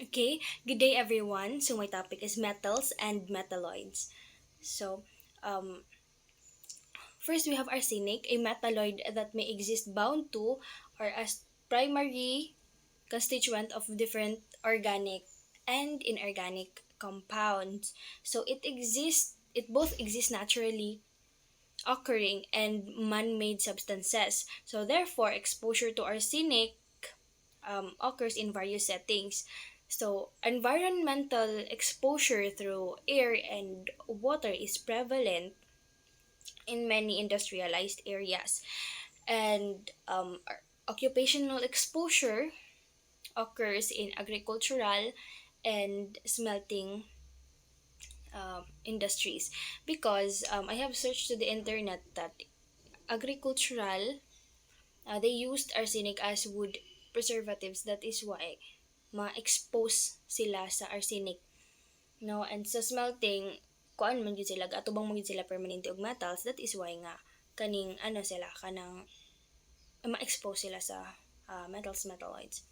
Okay, good day everyone. So my topic is metals and metalloids. So, um, first we have arsenic, a metalloid that may exist bound to or as primary constituent of different organic and inorganic compounds. So it both exists naturally occurring and man-made substances. So therefore, exposure to arsenic occurs in various settings. So, environmental exposure through air and water is prevalent in many industrialized areas, and occupational exposure occurs in agricultural and smelting industries because I have searched to the internet that agricultural they used arsenic as wood preservatives. That is why ma-expose sila sa arsenic, no? And sa smelting, kuan man gyud sila, atubang man gyud sila permanente og metals. That is why nga kaning ano sila kanang ma-expose sila sa metalloids.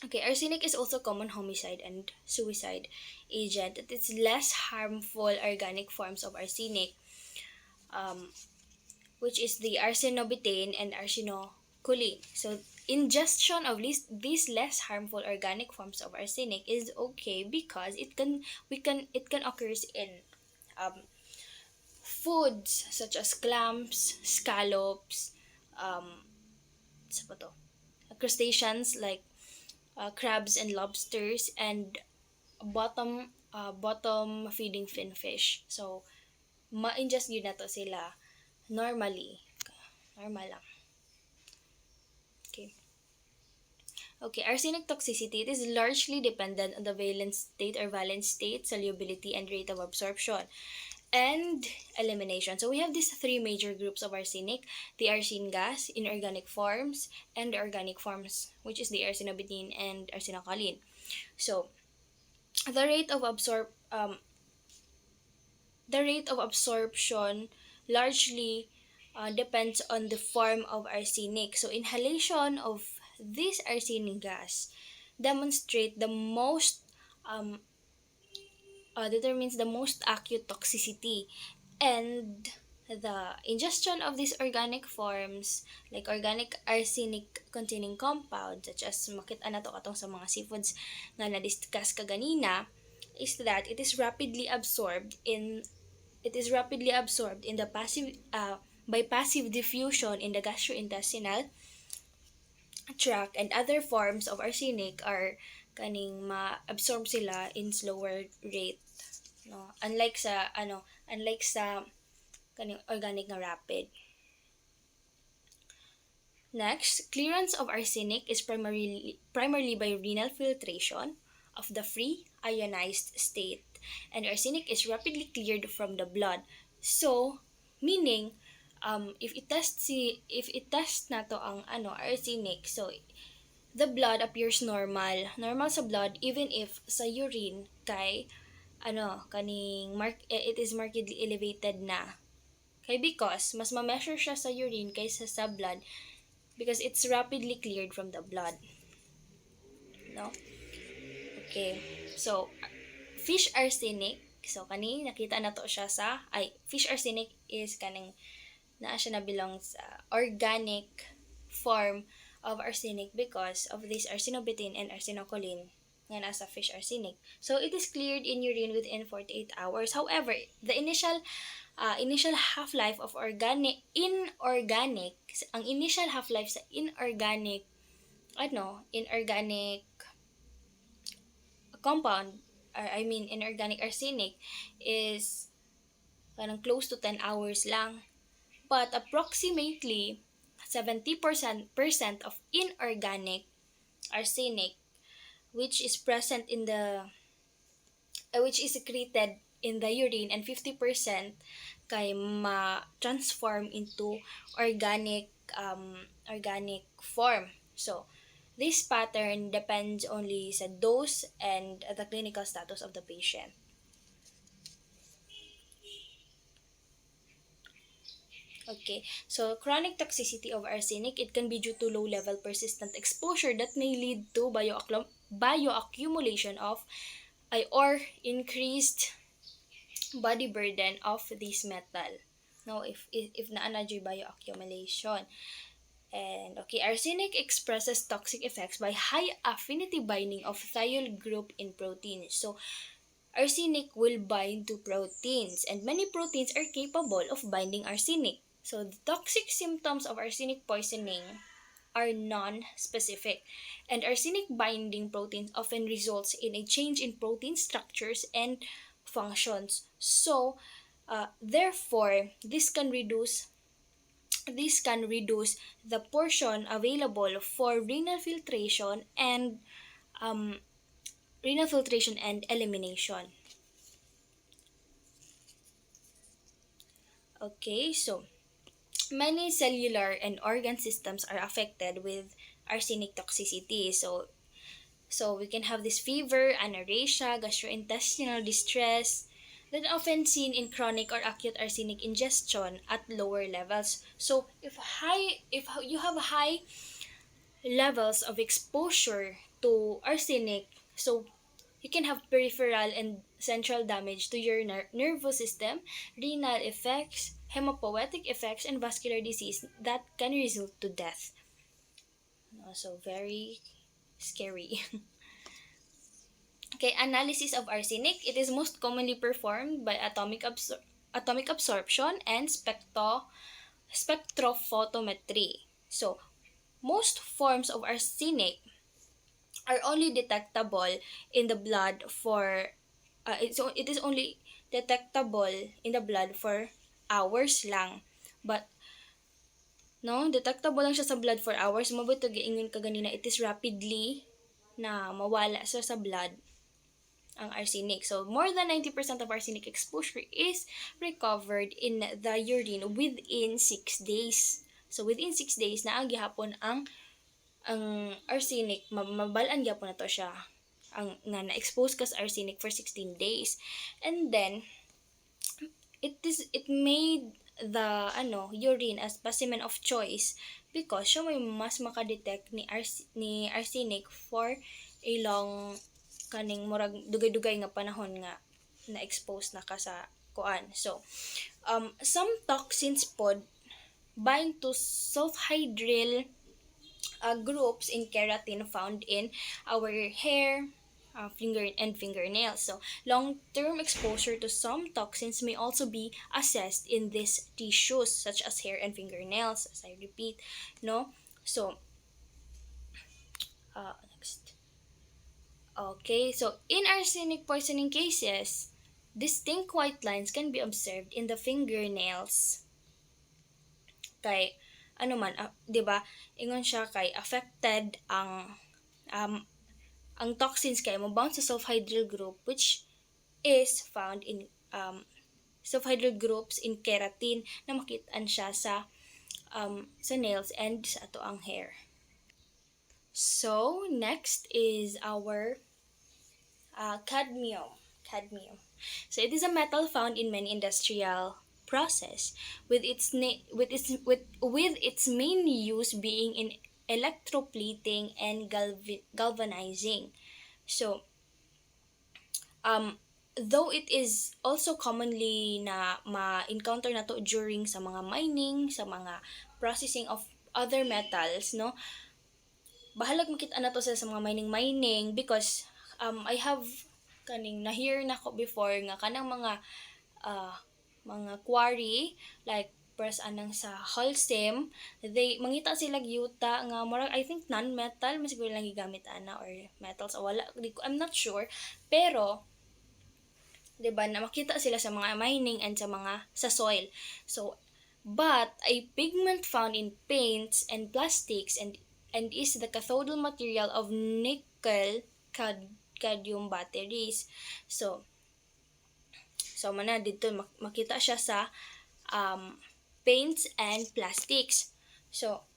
Okay, arsenic is also common homicide and suicide agent. It is less harmful organic forms of arsenic, um, which is the arsenobutane and arsenocholine. So ingestion of these less harmful organic forms of arsenic is okay because it can occur in um, foods such as clams, scallops, um, sa pa to? Crustaceans like crabs and lobsters, and bottom feeding finfish. So ma-ingest yun na to sila normally. Normal lang. Okay. Okay, arsenic toxicity, it is largely dependent on the valence state or valence state, solubility, and rate of absorption and elimination. So we have these three major groups of arsenic: the arsine gas, inorganic forms, and the organic forms, which is the arsenobutene and arsenocholine. So the rate of absorption largely depends on the form of arsenic. So inhalation of this arsenic gas demonstrate the most um, determines the most acute toxicity, and the ingestion of these organic forms like organic arsenic containing compounds such as makita na to katong sa mga seafoods nga na-discuss kaganina is that it is rapidly absorbed in the passive by passive diffusion in the gastrointestinal tract, and other forms of arsenic are kaning ma-absorb sila in slower rate, no, unlike sa kaning organic nga rapid. Next, clearance of arsenic is primarily by renal filtration of the free ionized state, and arsenic is rapidly cleared from the blood. So, meaning, if it test nato ang arsenic, so the blood appears normal sa blood, even if sa urine kay it is markedly elevated na. Kay because mas ma-measure siya sa urine kaysa sa blood because it's rapidly cleared from the blood, no? Okay. So fish arsenic, so kani nakita na to siya sa fish arsenic is kaning naa siya na belong sa organic form of arsenic because of this arsenobutene and arsenocholine nga nasa fish arsenic. So it is cleared in urine within 48 hours. However, the initial half-life of ang initial half-life sa inorganic compound, or I mean inorganic arsenic, is parang close to 10 hours lang. But approximately 70% of inorganic arsenic which is present in the which is secreted in the urine, and 50% kay ma-transform into organic form. So this pattern depends only sa dose and the clinical status of the patient. Okay, so chronic toxicity of arsenic, it can be due to low-level persistent exposure that may lead to bioaccumulation of or increased body burden of this metal. No, if naana dyan bioaccumulation. And okay, arsenic expresses toxic effects by high affinity binding of thiol group in proteins. So arsenic will bind to proteins, and many proteins are capable of binding arsenic. So the toxic symptoms of arsenic poisoning are non-specific, and arsenic binding proteins often results in a change in protein structures and functions. So therefore this can reduce the portion available for um, renal filtration and elimination. Okay, so many cellular and organ systems are affected with arsenic toxicity. So we can have this fever, anorexia, gastrointestinal distress that often seen in chronic or acute arsenic ingestion at lower levels. So if you have high levels of exposure to arsenic, so you can have peripheral and central damage to your nervous system, renal effects, hemopoietic effects, and vascular disease that can result to death. So very scary. Okay, analysis of arsenic. It is most commonly performed by atomic absorption and spectrophotometry. So, most forms of arsenic are only detectable in the blood for it is only detectable in the blood for hours lang. But no, detectable lang siya sa blood for hours. Mabuto giingon ka ganina, it is rapidly na mawala sa blood ang arsenic. So, more than 90% of arsenic exposure is recovered in the urine within 6 days. So, within 6 days, naa gihapon ang arsenic, mabalaan gyapon na to siya. Ang nga na-expose ka sa arsenic for 16 days. And then, it made the urine as specimen of choice because siya may mas makadetect ni arsenic for a long kaning murag dugay-dugay nga panahon nga na-expose na ka sa kuan. So some toxins pod bind to sulfhydryl groups in keratin found in our hair, fingernails. So, long-term exposure to some toxins may also be assessed in these tissues, such as hair and fingernails. As I repeat, no. So, next. Okay, so in arsenic poisoning cases, distinct white lines can be observed in the fingernails. Kay ano man, 'di ba? Ingon siya kay affected um ang toxins kay mo bound sa sulfhydryl group which is found in sulfhydryl groups in keratin na makitaan siya sa nails and sa ato ang hair. So, next is our cadmium. Cadmium. So, it is a metal found in many industrial process with its main use being in electroplating and galvanizing. So, though it is also commonly na ma-encounter na to during sa mga mining, sa mga processing of other metals, no? Bahalag makita na to sa mga mining because I have kaning na-hear na ko before nga kanang mga quarry like press anang sa Holcim, they mangita sila yuta nga murag I think non-metal mas siguro lang gigamit ana or metals o wala I'm not sure, pero 'di ba na makita sila sa mga mining and sa soil. So but a pigment found in paints and plastics and is the cathodal material of nickel cadmium batteries. So mana dito makita siya sa paints and plastics. So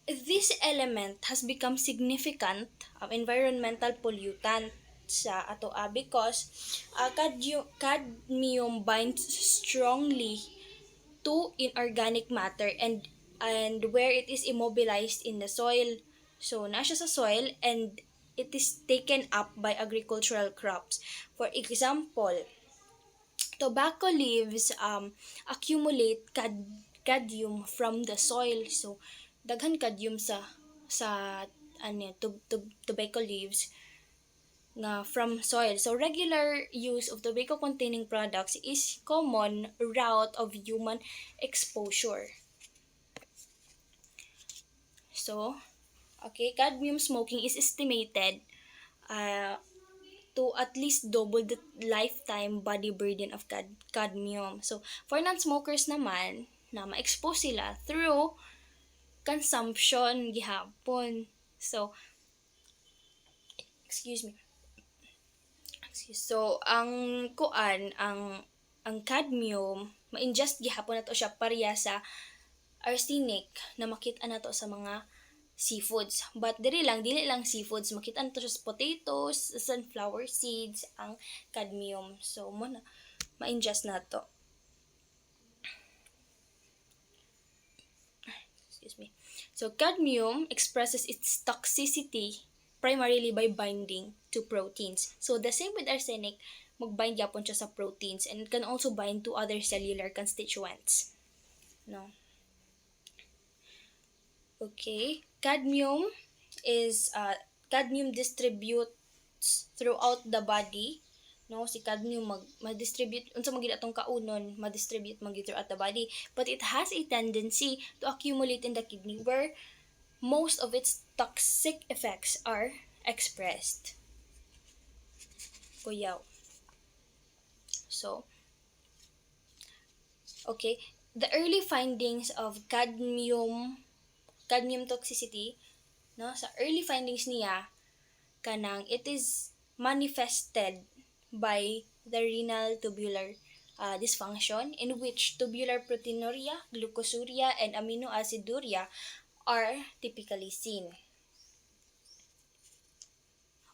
this element has become significant environmental pollutant sa ato because cadmium binds strongly to inorganic matter and where it is immobilized in the soil. So na siya sa soil and it is taken up by agricultural crops. For example, tobacco leaves accumulate cadmium from the soil. So daghan cadmium sa tobacco leaves na from soil. So regular use of tobacco containing products is common route of human exposure. So, okay, cadmium smoking is estimated uh, to at least double the lifetime body burden of cadmium. So, for non-smokers naman, na ma-expose sila through consumption gihapon. So, excuse me. So, ang cadmium, ma-ingest gihapon nato siya pareha sa arsenic na makita nato sa mga seafoods. But dili lang seafoods, makita nato siya sa potatoes, sunflower seeds, ang cadmium. So, mo na ma-ingest nato. Excuse me. So, cadmium expresses its toxicity primarily by binding to proteins. So, the same with arsenic, magbind yapon siya sa proteins and it can also bind to other cellular constituents. No. Okay. Cadmium distributes throughout the body. No, si cadmium ma-distribute unsa magid atong kaunon, ma-distribute magid throughout the body, but it has a tendency to accumulate in the kidney where most of its toxic effects are expressed. Kuyaw. So, okay, the early findings of cadmium toxicity, no, sa early findings niya kanang it is manifested by the renal tubular dysfunction in which tubular proteinuria, glucosuria, and amino aciduria are typically seen.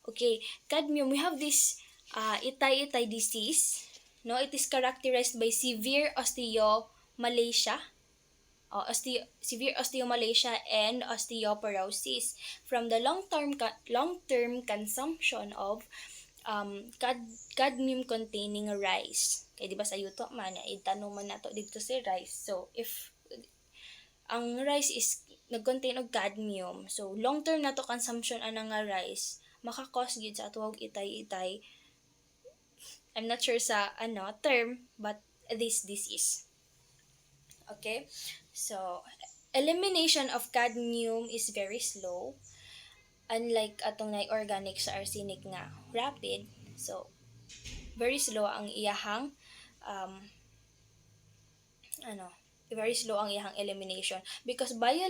Okay, cadmium, we have this itay-itay disease. No, it is characterized by severe osteomalacia, severe osteomalacia and osteoporosis from the long-term consumption of cadmium containing rice. Kaya di ba sa yuto man itanong man nato dito si rice. So if ang rice is nag-contain og cadmium, so long term nato consumption ana nga rice, maka-cause gyud sa atong itay-itay. I'm not sure sa term, but this disease. Okay? So, elimination of cadmium is very slow. Unlike atong organic sa arsenic nga rapid. So, very slow ang iyahang ano, very slow ang iyahang elimination because very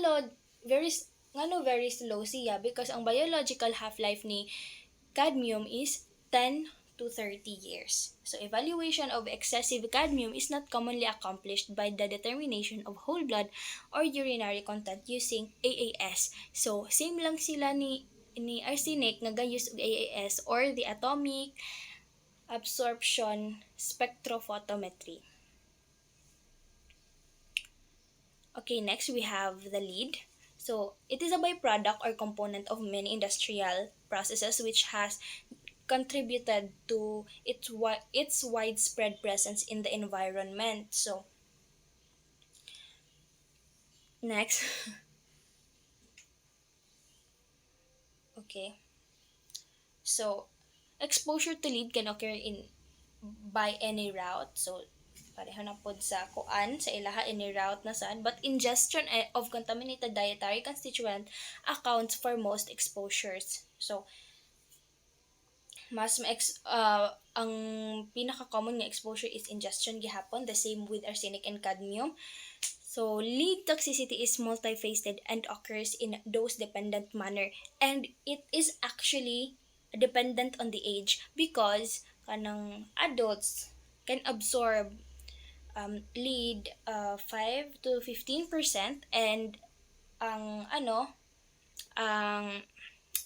slow siya because ang biological half-life ni cadmium is 10 to 30 years. So, evaluation of excessive cadmium is not commonly accomplished by the determination of whole blood or urinary content using AAS. So, same lang sila ni arsenic nga use og AAS or the atomic absorption spectrophotometry. Okay, next we have the lead. So, it is a byproduct or component of many industrial processes which has contributed to its widespread presence in the environment. So, next. Okay. So, exposure to lead can occur by any route. So, pareho na pod sa kuan sa ilaha any route na saan, but ingestion of contaminated dietary constituent accounts for most exposures. So, ang pinaka-common nga exposure is ingestion gihapon, the same with arsenic and cadmium. So, lead toxicity is multifaceted and occurs in dose-dependent manner, and it is actually dependent on the age because kanang adults can absorb lead 5 to 15% and ang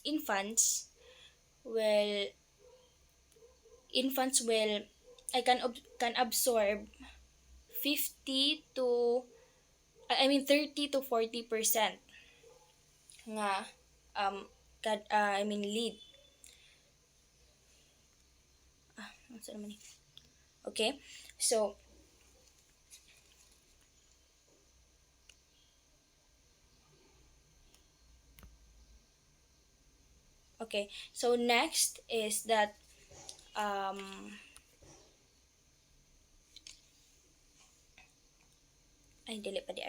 infants will I can absorb 50 to 30 to 40% nga lead. Unsa naman ni? Okay. So, okay. So next is that um ay dili pa di.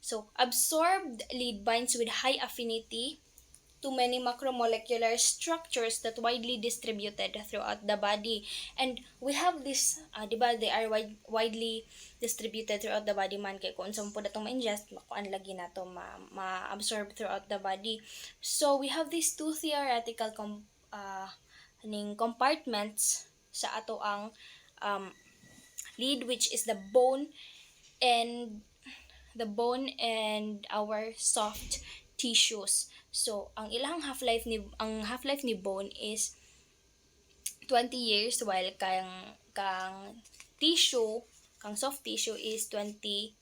So, absorbed lead binds with high affinity to many macromolecular structures that widely distributed throughout the body. And we have this, di ba, they are widely distributed throughout the body man kay kung saan po datong ma-ingest, makuan lagi na to ma-absorb throughout the body. So we have these two theoretical compartments sa ato ang um, lead, which is and the bone and our soft tissues. So, ang half-life ni bone is 20 years while tissue, kang soft tissue is 120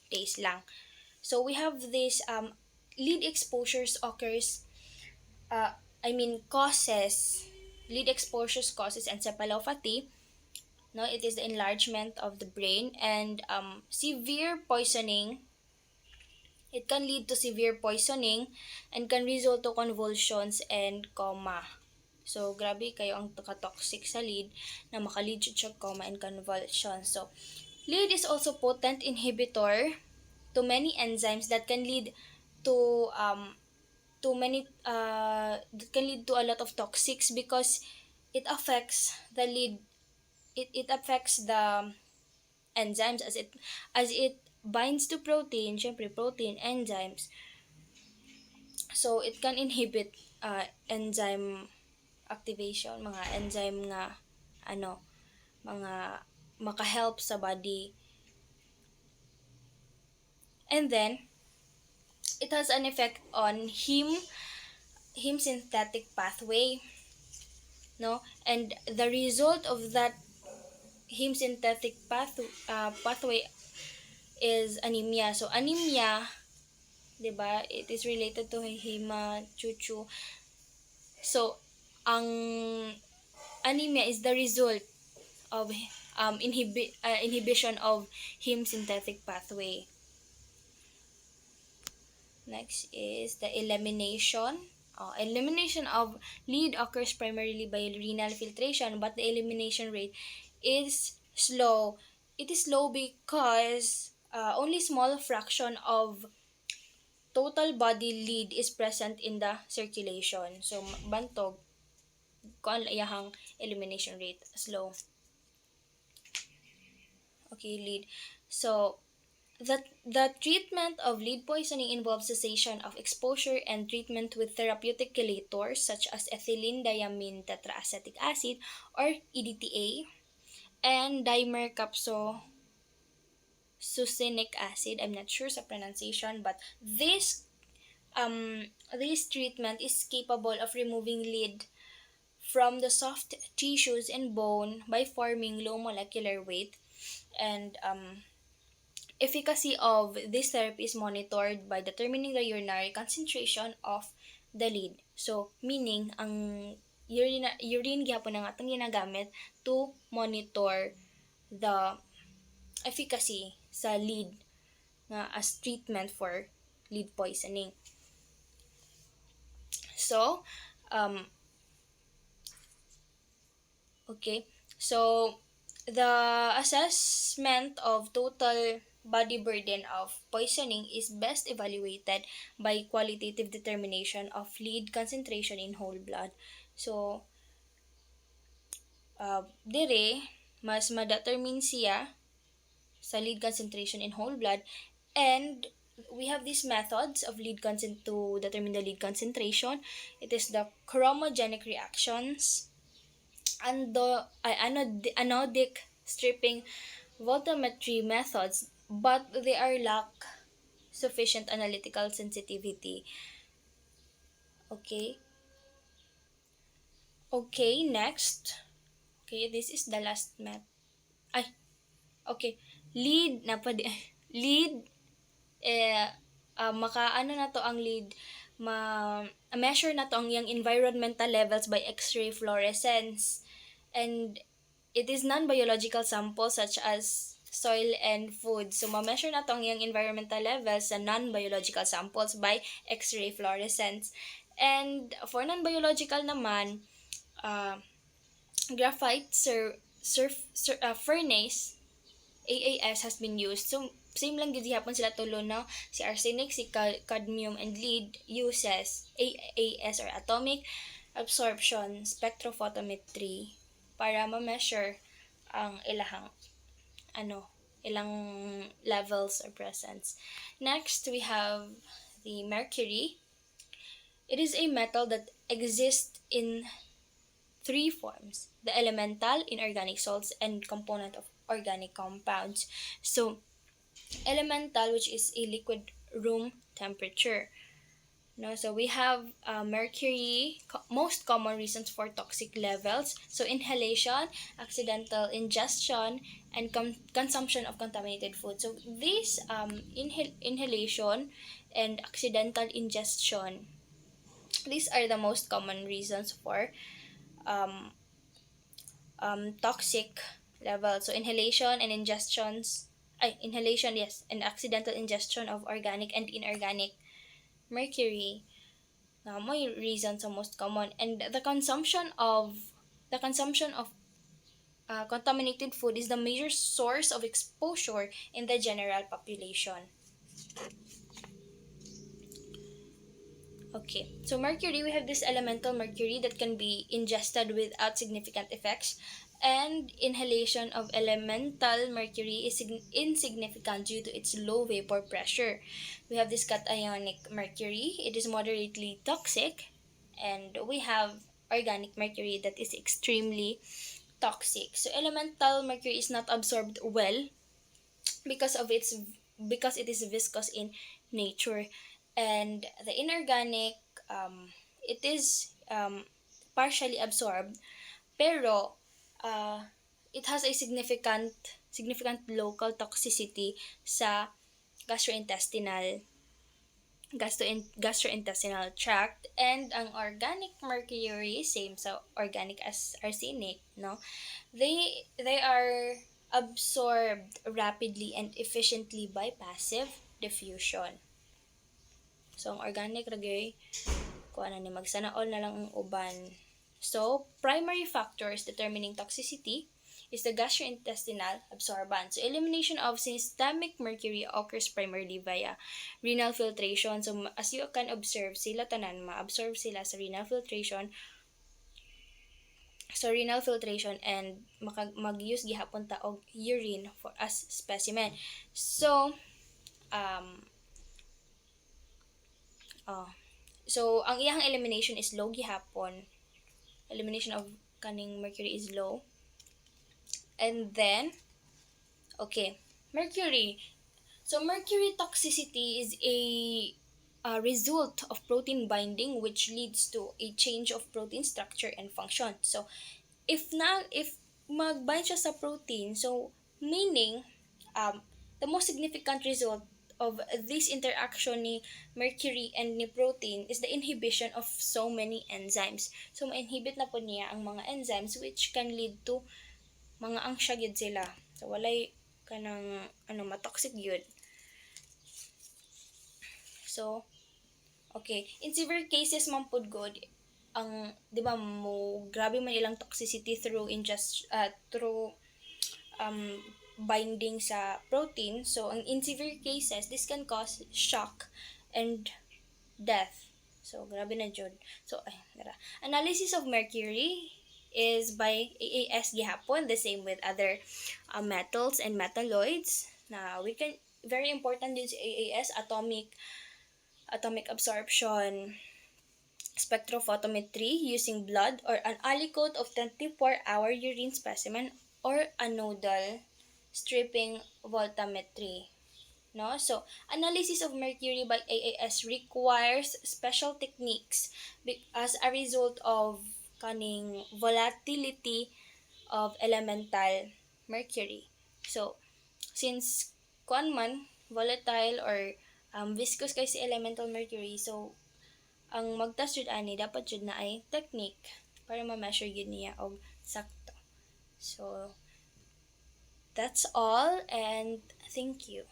days lang. So, we have this lead exposures occurs I mean causes lead exposures causes encephalopathy. No, it is the enlargement of the brain and severe poisoning. It can lead to severe poisoning and can result to convulsions and coma. So, grabe kayo ang toxic sa lead na makalead siya coma and convulsions. So, lead is also potent inhibitor to many enzymes that can lead to a lot of toxics because it affects the lead it affects the enzymes as it binds to protein, syempre protein enzymes. So it can inhibit enzyme activation, mga enzyme nga ano, mga maka-help sa body. And then it has an effect on heme synthetic pathway, no? And the result of that heme synthetic pathway is anemia. So anemia, 'di ba? It is related to hemachuchu. So ang anemia is the result of inhibition of heme synthetic pathway. Next is the elimination. Elimination of lead occurs primarily by renal filtration, but the elimination rate is slow. It is slow because only small fraction of total body lead is present in the circulation. So, bantog, kung iyahang elimination rate, slow. Okay, lead. So, the treatment of lead poisoning involves cessation of exposure and treatment with therapeutic chelators such as ethylene diamine tetraacetic acid or EDTA and dimercaptosuccinic acid. I'm not sure sa pronunciation, but this treatment is capable of removing lead from the soft tissues and bone by forming low molecular weight. And efficacy of this therapy is monitored by determining the urinary concentration of the lead. So, meaning, ang urine gyapon ang atong ginagamit to monitor the efficacy sa lead nga as treatment for lead poisoning. So, okay. So, the assessment of total body burden of poisoning is best evaluated by qualitative determination of lead concentration in whole blood. So, dire, mas ma-determine siya sa lead concentration in whole blood, and we have these methods of to determine the lead concentration. It is the chromogenic reactions, anodic stripping, voltammetry methods, but they are lack sufficient analytical sensitivity. Okay. Okay, next. Okay, this is the last ay, okay. Lead na pa lead maka-ano na to ang lead, ma-measure na to ang yung environmental levels by X-ray fluorescence. and it is non-biological samples such as soil and food. So, ma-measure na tong yung environmental levels sa non-biological samples by X-ray fluorescence. And for non-biological naman, uh, graphite furnace AAS has been used. So, same lang gid hapon sila tulo no. Si arsenic, si cadmium, and lead uses AAS or atomic absorption spectrophotometry para ma-measure ang ilahang ilang levels or presence. Next, we have the mercury. It is a metal that exists in three forms: the elemental, inorganic salts, and component of organic compounds. So, elemental, which is a liquid room temperature. No, so we have mercury, most common reasons for toxic levels. So inhalation, accidental ingestion, and consumption of contaminated food. So these inhalation and accidental ingestion, these are the most common reasons for um, toxic levels. So inhalation and inhalation, yes, and accidental ingestion of organic and inorganic mercury. May reasons sa most common, and the consumption of contaminated food is the major source of exposure in the general population. Okay, so mercury, we have this elemental mercury that can be ingested without significant effects, and inhalation of elemental mercury is insignificant due to its low vapor pressure. We have this cationic mercury, it is moderately toxic, and we have organic mercury that is extremely toxic. So elemental mercury is not absorbed well because of its because it is viscous in nature, and the inorganic, it is partially absorbed, pero it has a significant local toxicity sa gastrointestinal gastrointestinal tract. And ang organic mercury, same sa organic as arsenic, no, they are absorbed rapidly and efficiently by passive diffusion. So ang organic ragay kuan ni magsanaol na lang ang uban. So primary factors determining toxicity is the gastrointestinal absorbance. So elimination of systemic mercury occurs primarily via renal filtration. So as you can observe, sila tanan ma-absorb sila sa renal filtration, and mag-use gihapon ta og urine for as specimen. So oh, so ang iyang elimination is low gihapon. Elimination of kaning mercury is low. And then okay, mercury. So mercury toxicity is a result of protein binding, which leads to a change of protein structure and function. So if mag-bind siya sa protein, so meaning the most significant result of this interaction ni mercury and ni protein is the inhibition of so many enzymes. So ma-inhibit na po niya ang mga enzymes, which can lead to mga angsya gyud sila. So walay kanang matoxic gyud. So okay, in severe cases man pud good, ang di ba mo grabe man ilang toxicity through binding sa protein. So in severe cases, this can cause shock and death. So grabe na jud. So analysis of mercury is by AAS gihapon, the same with other metals and metalloids. Now we can, very important din sa AAS, atomic absorption spectrophotometry using blood or an aliquot of 24-hour urine specimen, or a nodal stripping voltammetry. No? So, analysis of mercury by AAS requires special techniques as a result of kaning volatility of elemental mercury. So, since kuan man volatile or viscous kay si elemental mercury, so ang magtas jud ani dapat jud na ay technique para ma-measure gyud niya og sakto. So that's all, and thank you.